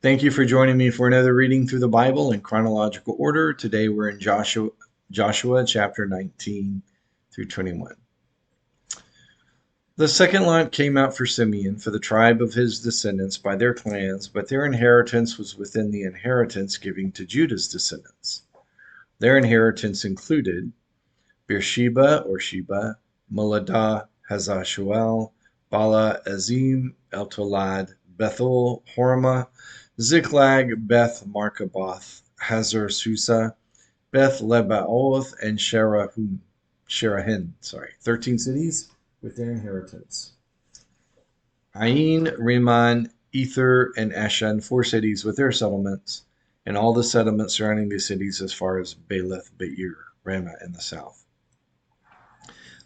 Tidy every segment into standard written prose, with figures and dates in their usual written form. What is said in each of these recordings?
Thank you for joining me for another reading through the Bible in chronological order. Today we're in Joshua chapter 19 through 21. The second lot came out for Simeon, for the tribe of his descendants by their clans, but their inheritance was within the inheritance given to Judah's descendants. Their inheritance included Beersheba or Sheba, Moladah, Hazashuel, Bala, Azim, Eltolad, Bethel, Hormah, Ziklag, Beth Markaboth, Hazar Susa, Beth Lebaoth, and Sherahin. 13 cities with their inheritance. Ain, Rimmon, Ether, and Ashan, 4 cities with their settlements, and all the settlements surrounding these cities as far as Baalath Beir, Ramah in the south.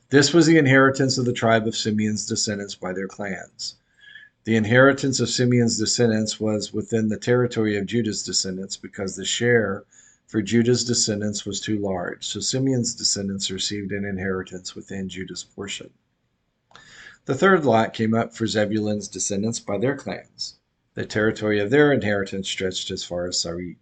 This was the inheritance of the tribe of Simeon's descendants by their clans. The inheritance of Simeon's descendants was within the territory of Judah's descendants because the share for Judah's descendants was too large. So Simeon's descendants received an inheritance within Judah's portion. The third lot came up for Zebulun's descendants by their clans. The territory of their inheritance stretched as far as Sarid.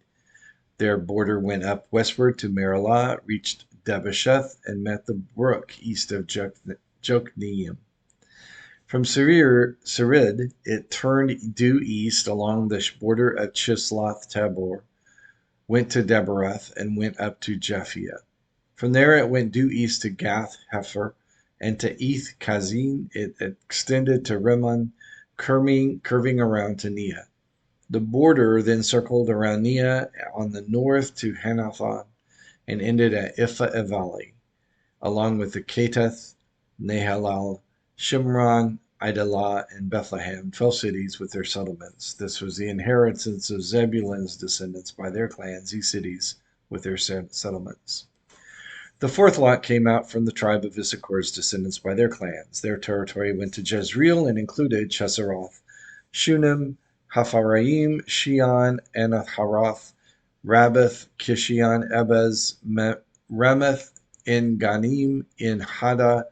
Their border went up westward to Merilah, reached Dabasheth, and met the brook east of Jokneam. From Sarid, it turned due east along the border of Chisloth Tabor, went to Debaroth, and went up to Japhia. From there it went due east to Gath Hefer, and to Eth Kazin. It extended to Rimmon, curving around to Neah. The border then circled around Neah on the north to Hanathon and ended at Ipha Valley, along with the Keteth, Nahalal, Shimron, Idalah, and Bethlehem, 12 cities with their settlements. This was the inheritance of Zebulun's descendants by their clans, these cities with their settlements. The fourth lot came out from the tribe of Issachar's descendants by their clans. Their territory went to Jezreel and included Chesaroth, Shunem, Hapharaim, Shion, Anatharath, Rabbath, Kishion, Ebez, Ramath, En Ganim, En Hada,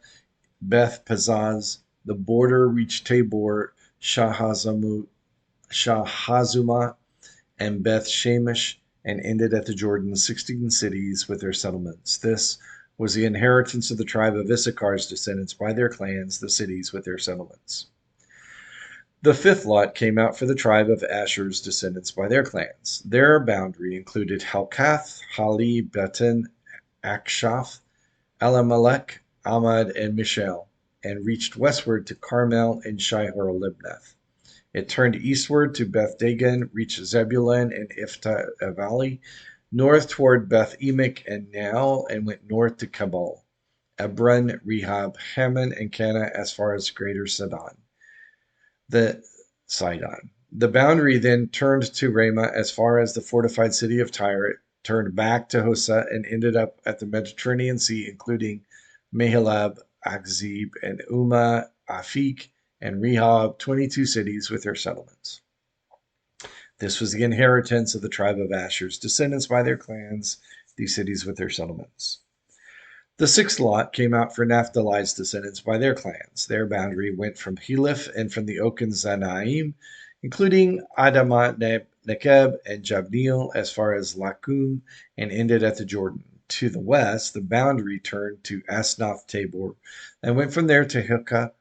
Beth Pazaz. The border reached Tabor, Shahazuma, and Beth Shemesh, and ended at the Jordan, 16 cities with their settlements. This was the inheritance of the tribe of Issachar's descendants by their clans, the cities with their settlements. The fifth lot came out for the tribe of Asher's descendants by their clans. Their boundary included Helkath, Hali, Beton, Akshaph, Elimelech, Ahmad, and Mishael, and reached westward to Carmel and Shihor Libnath. It turned eastward to Beth Dagon, reached Zebulun and Iphtah Valley, north toward Beth Emek and Naal, and went north to Kabul, Ebron, Rehob, Hammon, and Cana as far as Greater Sidon. The boundary then turned to Ramah as far as the fortified city of Tyre. It turned back to Hosa and ended up at the Mediterranean Sea, including Mehalab, Akzib, and Umma, Afik, and Rehob, 22 cities with their settlements. This was the inheritance of the tribe of Asher's descendants by their clans, these cities with their settlements. The sixth lot came out for Naphtali's descendants by their clans. Their boundary went from Heleph and from the Oken Zanaim, including Adamat Nekeb and Jabneel, as far as Lakum, and ended at the Jordan. To the west, the boundary turned to Asnath Tabor, and went from there to Hilkah,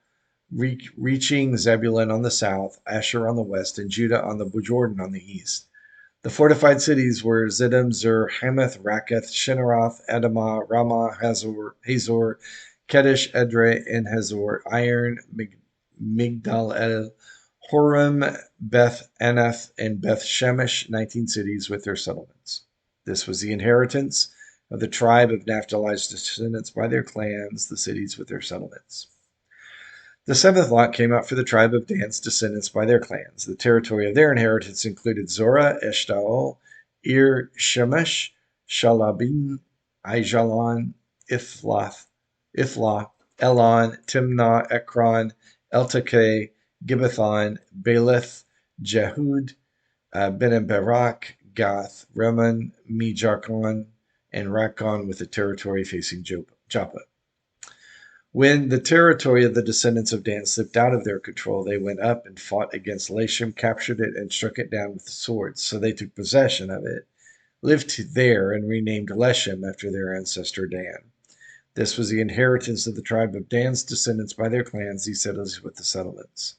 reaching Zebulun on the south, Asher on the west, and Judah on the Jordan on the east. The fortified cities were Ziddim, Zur, Hamath, Raketh, Shinneroth, Adamah, Ramah, Hazor, Kedesh, Edrei, and Hazor, Iron, Migdal El, Horem, Beth Anath, and Beth Shemesh, 19 cities with their settlements. This was the inheritance of the tribe of Naphtali's descendants by their clans, the cities with their settlements. The seventh lot came out for the tribe of Dan's descendants by their clans. The territory of their inheritance included Zorah, Eshtaol, Ir Shemesh, Shalabin, Aijalon, Ithlah, Elon, Timnah, Ekron, Eltekeh, Gibbethon, Baleth, Jehud, Benabarak, Gath, Rimmon, Mejarkon, and Rakkon with the territory facing Joppa. When the territory of the descendants of Dan slipped out of their control, they went up and fought against Lasham, captured it, and struck it down with the swords. So they took possession of it, lived there, and renamed Leshem after their ancestor Dan. This was the inheritance of the tribe of Dan's descendants by their clans, these cities with the settlements.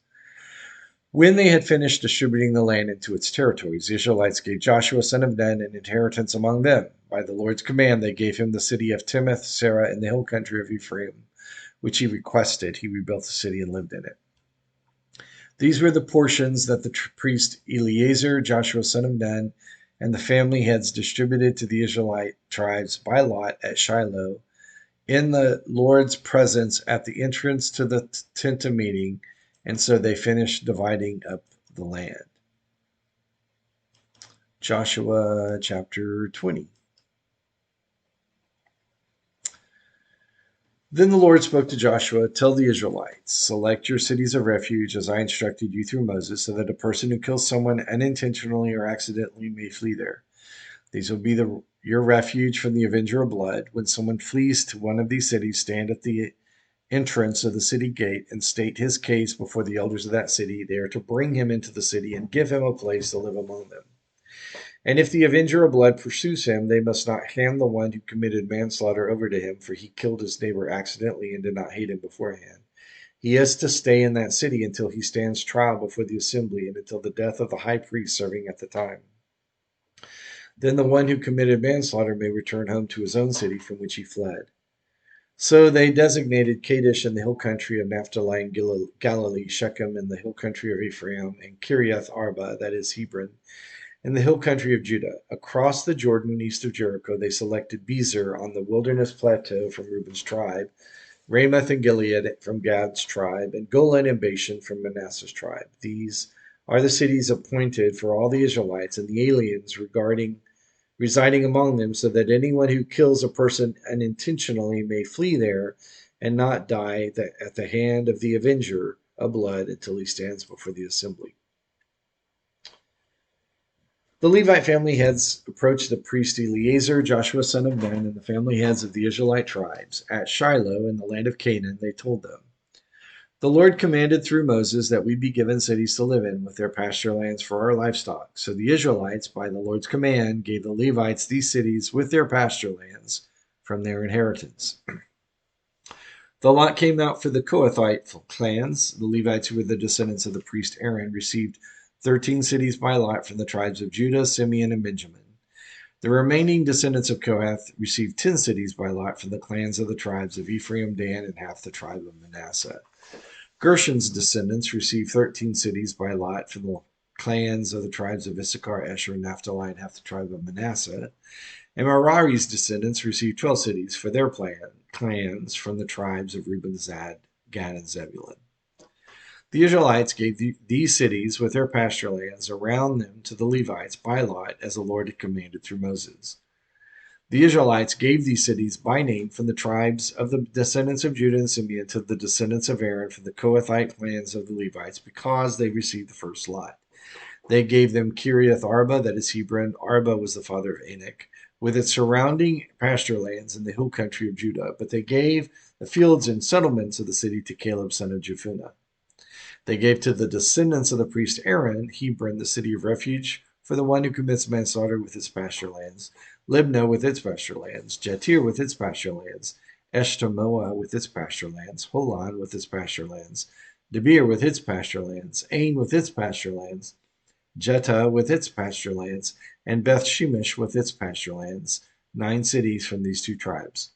When they had finished distributing the land into its territories, the Israelites gave Joshua son of Nun an inheritance among them. By the Lord's command, they gave him the city of Timoth Serah in the hill country of Ephraim, which he requested. He rebuilt the city and lived in it. These were the portions that the priest Eleazar, Joshua son of Nun, and the family heads distributed to the Israelite tribes by lot at Shiloh in the Lord's presence at the entrance to the tent of meeting, and so they finished dividing up the land. Joshua chapter 20. Then the Lord spoke to Joshua, "Tell the Israelites, select your cities of refuge as I instructed you through Moses, so that a person who kills someone unintentionally or accidentally may flee there. These will be your refuge from the avenger of blood. When someone flees to one of these cities, stand at the entrance of the city gate and state his case before the elders of that city. They are to bring him into the city and give him a place to live among them. And if the avenger of blood pursues him, they must not hand the one who committed manslaughter over to him, for he killed his neighbor accidentally and did not hate him beforehand. He is to stay in that city until he stands trial before the assembly and until the death of the high priest serving at the time. Then the one who committed manslaughter may return home to his own city from which he fled." So they designated Kadesh in the hill country of Naphtali and Galilee, Shechem in the hill country of Ephraim, and Kiriath Arba, that is Hebron, in the hill country of Judah. Across the Jordan, east of Jericho, they selected Bezer on the wilderness plateau from Reuben's tribe, Ramoth and Gilead from Gad's tribe, and Golan and Bashan from Manasseh's tribe. These are the cities appointed for all the Israelites and the aliens residing among them, so that anyone who kills a person unintentionally may flee there and not die at the hand of the avenger of blood until he stands before the assembly. The Levite family heads approached the priest Eleazar, Joshua son of Nun, and the family heads of the Israelite tribes. At Shiloh in the land of Canaan, they told them, "The Lord commanded through Moses that we be given cities to live in with their pasture lands for our livestock. So the Israelites, by the Lord's command, gave the Levites these cities with their pasture lands from their inheritance." The lot came out for the Kohathite clans. The Levites, who were the descendants of the priest Aaron, received 13 cities by lot from the tribes of Judah, Simeon, and Benjamin. The remaining descendants of Kohath received 10 cities by lot from the clans of the tribes of Ephraim, Dan, and half the tribe of Manasseh. Gershon's descendants received 13 cities by lot from the clans of the tribes of Issachar, Asher, and Naphtali, and half the tribe of Manasseh. And Merari's descendants received 12 cities for their clans from the tribes of Reuben, Gad, and Zebulun. The Israelites gave these cities with their pasture lands around them to the Levites by lot, as the Lord had commanded through Moses. The Israelites gave these cities by name from the tribes of the descendants of Judah and Simeon to the descendants of Aaron from the Kohathite clans of the Levites, because they received the first lot. They gave them Kiriath Arba, that is Hebron. Arba was the father of Anak, with its surrounding pasture lands in the hill country of Judah. But they gave the fields and settlements of the city to Caleb, son of Jephunneh. They gave to the descendants of the priest Aaron Hebron, the city of refuge, for the one who commits manslaughter, with its pasture lands, Libnah with its pasture lands, Jatir with its pasture lands, Eshtemoa with its pasture lands, Holon with its pasture lands, Debir with its pasture lands, Ain with its pasture lands, Jetah with its pasture lands, and Beth Shemesh with its pasture lands, 9 cities from these 2 tribes.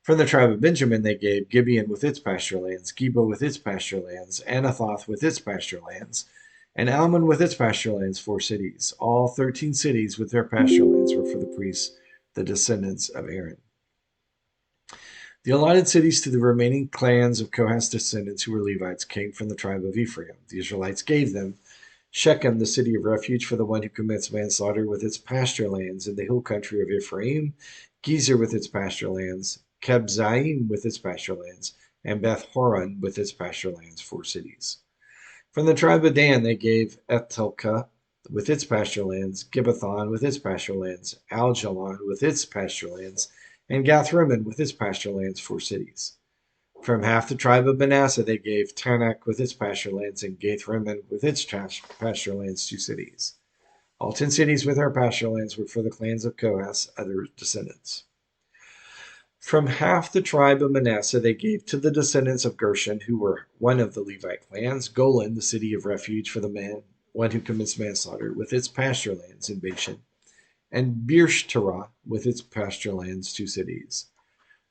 From the tribe of Benjamin they gave Gibeon with its pasture lands, Geba with its pasture lands, Anathoth with its pasture lands, and Almon with its pasture lands, 4 cities. All 13 cities with their pasture lands were for the priests, the descendants of Aaron. The allotted cities to the remaining clans of Kohath's descendants who were Levites came from the tribe of Ephraim. The Israelites gave them Shechem, the city of refuge for the one who commits manslaughter, with its pasture lands in the hill country of Ephraim, Gezer with its pasture lands, Kebzaim with its pasture lands, and Beth Horon with its pasture lands, 4 cities. From the tribe of Dan they gave Ethelka with its pasture lands, Gibbethon with its pasture lands, Aljalon with its pasture lands, and Gathrimmon with its pasture lands, 4 cities. From half the tribe of Manasseh they gave Tanakh with its pasture lands and Gath-Rimmon with its pasture lands, 2 cities. All 10 cities with their pasture lands were for the clans of Kohath's other descendants. From half the tribe of Manasseh they gave to the descendants of Gershon, who were one of the Levite clans, Golan, the city of refuge for the one who commits manslaughter, with its pasture lands in Bashan, and Beershterah with its pasture lands, 2 cities.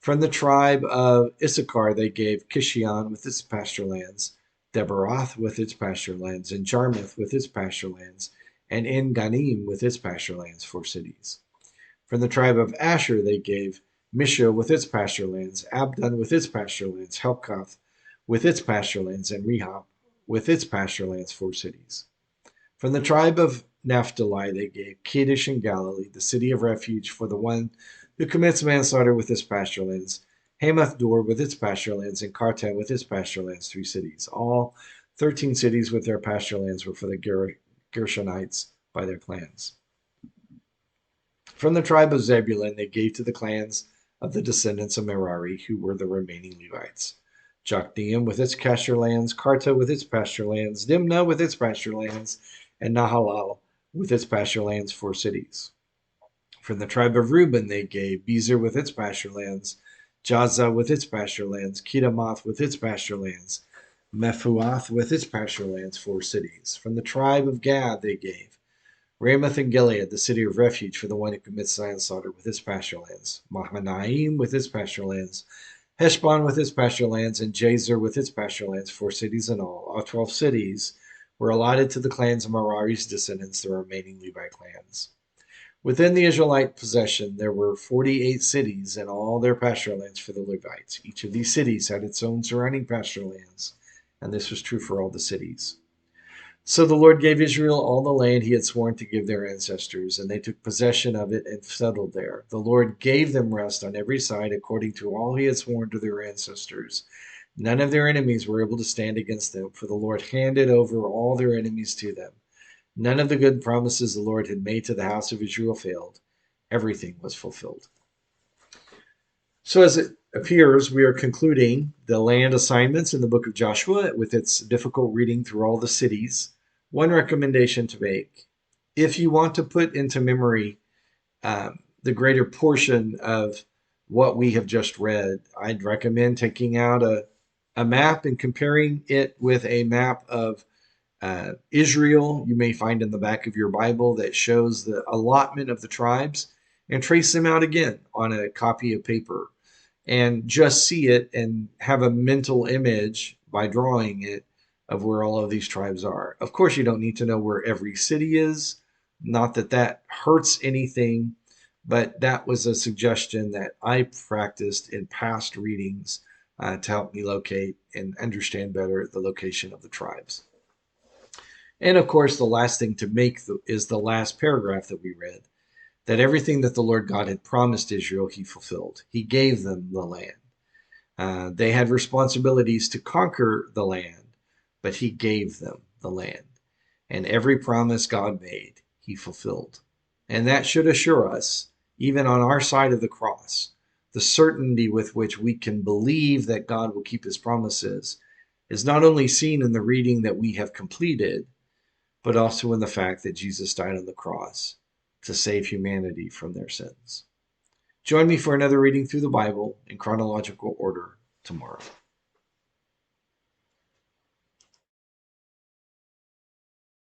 From the tribe of Issachar they gave Kishion with its pasture lands, Debaroth with its pasture lands, and Jarmuth with its pasture lands, and En-Ganim with its pasture lands, 4 cities. From the tribe of Asher they gave Mishah with its pasture lands, Abdon with its pasture lands, Helkath with its pasture lands, and Rehob with its pasture lands, 4 cities. From the tribe of Naphtali they gave Kadesh in Galilee, the city of refuge for the one who commits manslaughter with its pasture lands, Hamath Dor with its pasture lands, and Kartan with its pasture lands, 3 cities. All 13 cities with their pasture lands were for the Gershonites by their clans. From the tribe of Zebulun they gave to the clans of the descendants of Merari, who were the remaining Levites, Jokneam with its pasture lands, Karta with its pasture lands, Dimnah with its pasture lands, and Nahalal with its pasture lands, 4 cities. From the tribe of Reuben they gave Bezer with its pasture lands, Jaza with its pasture lands, Kedamoth with its pasture lands, Mephuath with its pasture lands, 4 cities. From the tribe of Gad they gave Ramoth and Gilead, the city of refuge for the one who commits manslaughter with its pasture lands, Mahanaim with its pasture lands, Heshbon with its pasture lands, and Jazer with its pasture lands, 4 cities in all. All 12 cities were allotted to the clans of Merari's descendants, the remaining Levite clans. Within the Israelite possession, there were 48 cities and all their pasture lands for the Levites. Each of these cities had its own surrounding pasture lands, and this was true for all the cities. So the Lord gave Israel all the land he had sworn to give their ancestors, and they took possession of it and settled there. The Lord gave them rest on every side according to all he had sworn to their ancestors. None of their enemies were able to stand against them, for the Lord handed over all their enemies to them. None of the good promises the Lord had made to the house of Israel failed. Everything was fulfilled. So as it appears, we are concluding the land assignments in the book of Joshua with its difficult reading through all the cities. One recommendation to make: if you want to put into memory the greater portion of what we have just read, I'd recommend taking out a map and comparing it with a map of Israel you may find in the back of your Bible that shows the allotment of the tribes, and trace them out again on a copy of paper and just see it and have a mental image by drawing it of where all of these tribes are. Of course, you don't need to know where every city is. Not that that hurts anything, but that was a suggestion that I practiced in past readings to help me locate and understand better the location of the tribes. And of course, the last thing to make is the last paragraph that we read, that everything that the Lord God had promised Israel, he fulfilled. He gave them the land. They had responsibilities to conquer the land, but he gave them the land. And every promise God made, he fulfilled. And that should assure us, even on our side of the cross, the certainty with which we can believe that God will keep his promises is not only seen in the reading that we have completed, but also in the fact that Jesus died on the cross to save humanity from their sins. Join me for another reading through the Bible in chronological order tomorrow.